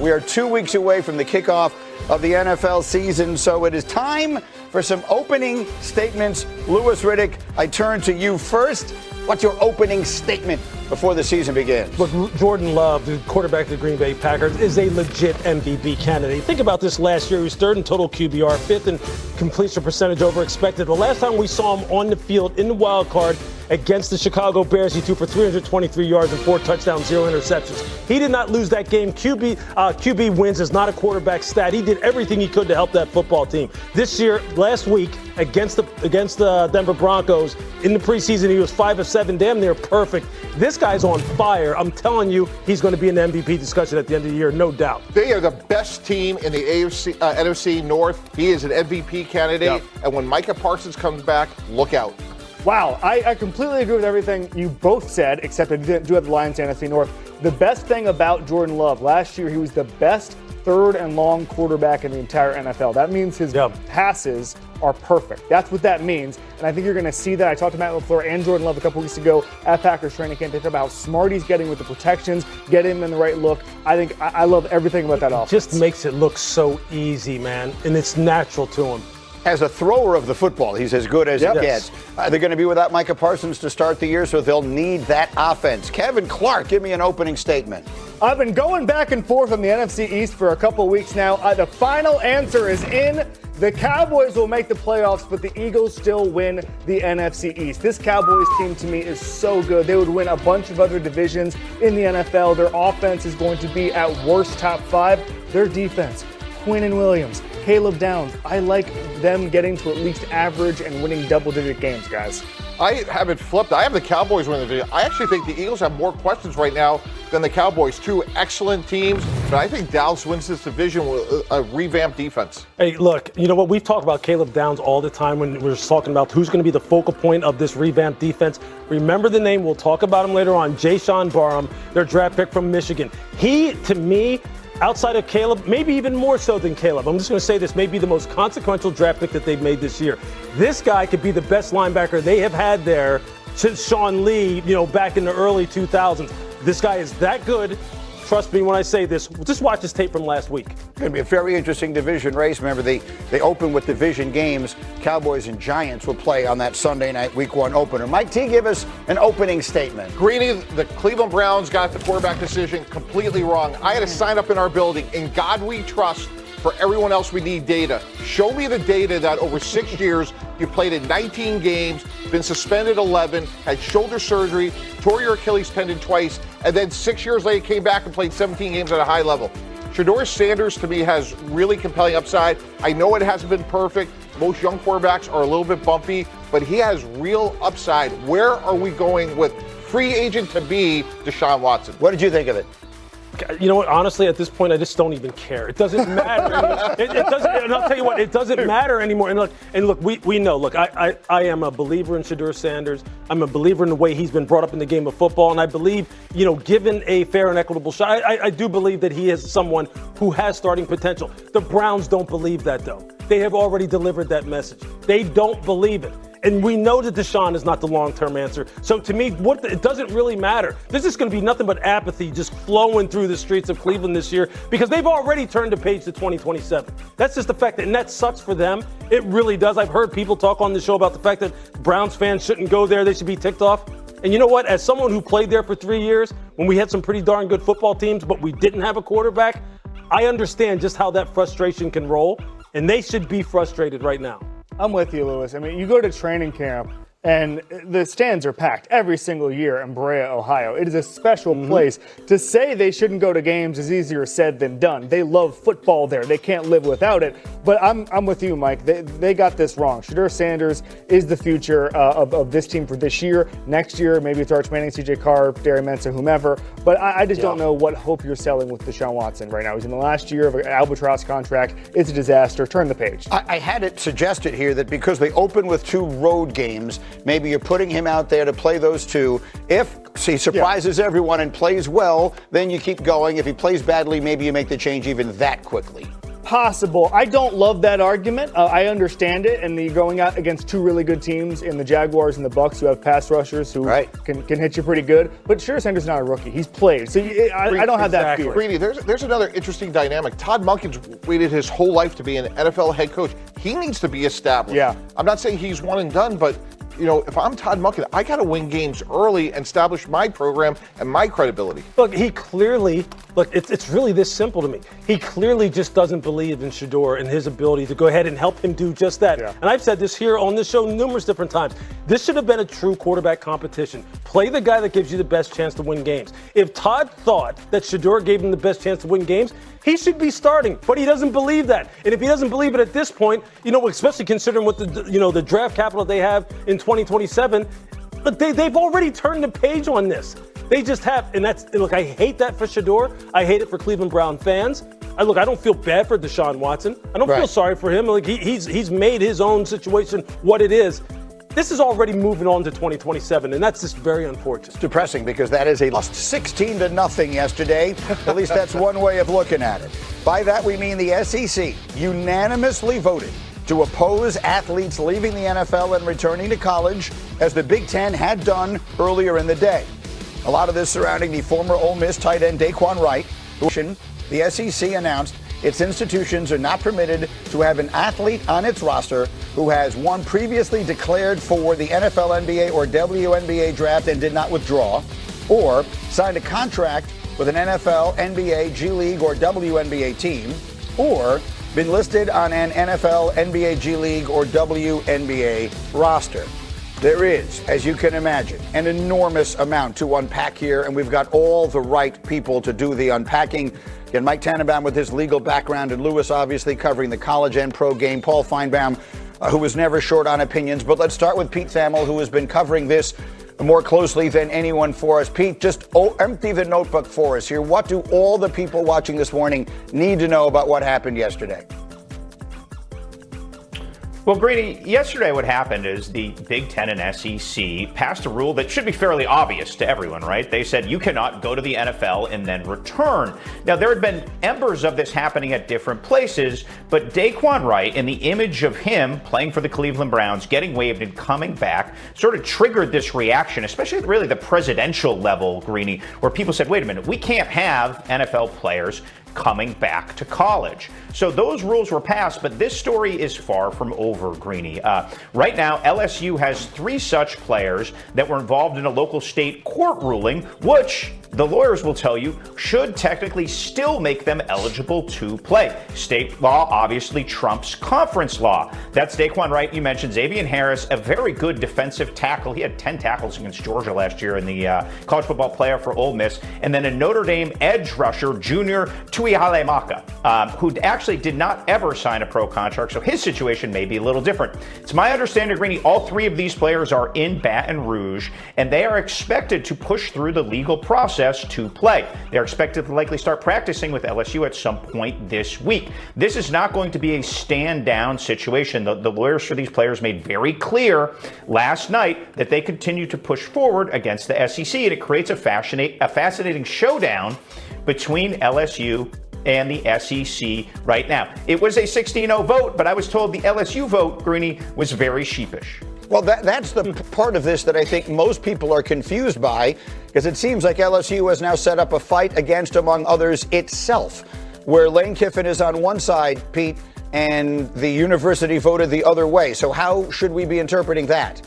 We are 2 weeks away from the kickoff of the NFL season, so it is time for some opening statements. Louis Riddick, I turn to you first. What's your opening statement before the season begins? Look, Jordan Love, the quarterback of the Green Bay Packers, is a legit MVP candidate. Think about this last year. He was third in total QBR, fifth in completion percentage over expected. The last time we saw him on the field in the wild card against the Chicago Bears, he threw for 323 yards and 4 touchdowns, 0 interceptions. He did not lose that game. QB wins is not a quarterback stat. He did everything he could to help that football team. This year, last week, against the Denver Broncos, in the preseason, he was 5 of 7, damn near perfect. This guy's on fire. I'm telling you, he's going to be in the MVP discussion at the end of the year, no doubt. They are the best team in the NFC North. He is an MVP candidate. Yep. And when Micah Parsons comes back, look out. Wow, I completely agree with everything you both said, except I do have the Lions in NFC North. The best thing about Jordan Love, last year he was the best third and long quarterback in the entire NFL. That means his passes are perfect. That's what that means. And I think you're going to see that. I talked to Matt LaFleur and Jordan Love a couple weeks ago at Packers training camp. They talked about how smart he's getting with the protections, get him in the right look. I love everything about that offense. Just makes it look so easy, man. And it's natural to him. As a thrower of the football, he's as good as it gets. They're going to be without Micah Parsons to start the year, so they'll need that offense. Kevin Clark, give me an opening statement. I've been going back and forth on the NFC East for a couple weeks now. The final answer is in. The Cowboys will make the playoffs, but the Eagles still win the NFC East. This Cowboys team, to me, is so good. They would win a bunch of other divisions in the NFL. Their offense is going to be at worst top 5. Their defense, Quinn Williams, Caleb Downs, I like them getting to at least average and winning double-digit games, guys. I have it flipped. I have the Cowboys winning the division. I actually think the Eagles have more questions right now than the Cowboys. 2 excellent teams, but I think Dallas wins this division with a revamped defense. Hey, look, you know what? We've talked about Caleb Downs all the time when we're talking about who's going to be the focal point of this revamped defense. Remember the name. We'll talk about him later on. Jayden Barham, their draft pick from Michigan. He, to me, outside of Caleb, maybe even more so than Caleb, I'm just going to say this, may be the most consequential draft pick that they've made this year. This guy could be the best linebacker they have had there since Sean Lee, back in the early 2000s. This guy is that good. Trust me when I say this. Just watch his tape from last week. It's going to be a very interesting division race. Remember, they open with division games. Cowboys and Giants will play on that Sunday night Week 1 opener. Mike T, give us an opening statement. Greeny, the Cleveland Browns got the quarterback decision completely wrong. I had to sign up in our building. In God we trust. For everyone else, we need data. Show me the data that over 6 years, you played in 19 games, been suspended 11, had shoulder surgery, tore your Achilles tendon twice, and then 6 years later came back and played 17 games at a high level. Shedeur Sanders, to me, has really compelling upside. I know it hasn't been perfect. Most young quarterbacks are a little bit bumpy, but he has real upside. Where are we going with free agent to be Deshaun Watson? What did you think of it? You know what? Honestly, at this point, I just don't even care. It doesn't matter. It doesn't. And I'll tell you what, it doesn't matter anymore. And look, we know. Look, I am a believer in Shedeur Sanders. I'm a believer in the way he's been brought up in the game of football, and I believe, given a fair and equitable shot, I do believe that he is someone who has starting potential. The Browns don't believe that, though. They have already delivered that message. They don't believe it. And we know that Deshaun is not the long-term answer. So to me, it doesn't really matter. This is going to be nothing but apathy just flowing through the streets of Cleveland this year because they've already turned the page to 2027. That's just the fact and that sucks for them. It really does. I've heard people talk on the show about the fact that Browns fans shouldn't go there. They should be ticked off. And you know what? As someone who played there for 3 years, when we had some pretty darn good football teams, but we didn't have a quarterback, I understand just how that frustration can roll. And they should be frustrated right now. I'm with you, Louis. I mean, you go to training camp, and the stands are packed every single year in Brea, Ohio. It is a special place. To say they shouldn't go to games is easier said than done. They love football there. They can't live without it. But I'm with you, Mike. They got this wrong. Shedeur Sanders is the future of this team for this year. Next year, maybe it's Arch Manning, CJ Carr, Darren Mensah, whomever. But I just don't know what hope you're selling with Deshaun Watson right now. He's in the last year of an albatross contract. It's a disaster. Turn the page. I had it suggested here that because they open with 2 road games, maybe you're putting him out there to play those 2. If he surprises everyone and plays well, then you keep going. If he plays badly, maybe you make the change even that quickly. possible. I don't love that argument. I understand it, and you're going out against two really good teams in the Jaguars and the Bucs who have pass rushers who can hit you pretty good. But Shedeur Sanders is not a rookie. He's played. So I don't have that fear. Greeny, there's another interesting dynamic. Todd Monken's waited his whole life to be an NFL head coach. He needs to be established. Yeah. I'm not saying he's one and done, but if I'm Todd Monken, I got to win games early and establish my program and my credibility. Look, it's really this simple to me. He clearly just doesn't believe in Shedeur and his ability to go ahead and help him do just that. Yeah. And I've said this here on this show numerous different times. This should have been a true quarterback competition. Play the guy that gives you the best chance to win games. If Todd thought that Shedeur gave him the best chance to win games, he should be starting, but he doesn't believe that. And if he doesn't believe it at this point, especially considering what the draft capital they have in 2027, but they've already turned the page on this. They just have, and I hate that for Shedeur. I hate it for Cleveland Brown fans. I don't feel bad for Deshaun Watson. I don't feel sorry for him. He's made his own situation what it is. This is already moving on to 2027, and that's just very unfortunate. It's depressing because that is a lost 16-0 yesterday. At least that's one way of looking at it. By that, we mean the SEC unanimously voted to oppose athletes leaving the NFL and returning to college, as the Big Ten had done earlier in the day. A lot of this surrounding the former Ole Miss tight end Daquan Wright, who the SEC announced its institutions are not permitted to have an athlete on its roster who has one previously declared for the NFL, NBA, or WNBA draft and did not withdraw, or signed a contract with an NFL, NBA, G League, or WNBA team, or been listed on an NFL, NBA, G League, or WNBA roster. There is, as you can imagine, an enormous amount to unpack here, and we've got all the right people to do the unpacking. Again, Mike Tannenbaum with his legal background, and Lewis obviously covering the college and pro game. Paul Feinbaum, who was never short on opinions. But let's start with Pete Thamel, who has been covering this more closely than anyone for us. Pete, just empty the notebook for us here. What do all the people watching this morning need to know about what happened yesterday? Well, Greeny, yesterday what happened is the Big Ten and SEC passed a rule that should be fairly obvious to everyone, right? They said you cannot go to the NFL and then return. Now, there had been embers of this happening at different places, but Daquan Wright, in the image of him playing for the Cleveland Browns, getting waived and coming back, sort of triggered this reaction, especially really the presidential level, Greeny, where people said, wait a minute, we can't have NFL players coming back to college. So those rules were passed, but this story is far from over, Greeny. Right now, LSU has 3 such players that were involved in a local state court ruling, which the lawyers will tell you should technically still make them eligible to play. State law obviously trumps conference law. That's Daquan Wright, you mentioned. Xavier Harris, a very good defensive tackle. He had 10 tackles against Georgia last year in the college football playoff for Ole Miss. And then a Notre Dame edge rusher, Junior Tuihalemaka, who actually did not ever sign a pro contract, so his situation may be a little different. It's my understanding, Greeny, all 3 of these players are in Baton Rouge, and they are expected to push through the legal process to play. They're expected to likely start practicing with LSU at some point this week. This is not going to be a stand-down situation. The lawyers for these players made very clear last night that they continue to push forward against the SEC, and it creates a fascinating showdown between LSU and the SEC right now. It was a 16-0 vote, but I was told the LSU vote, Greeny, was very sheepish. Well, that's the part of this that I think most people are confused by, because it seems like LSU has now set up a fight against, among others, itself, where Lane Kiffin is on one side, Pete, and the university voted the other way. So how should we be interpreting that?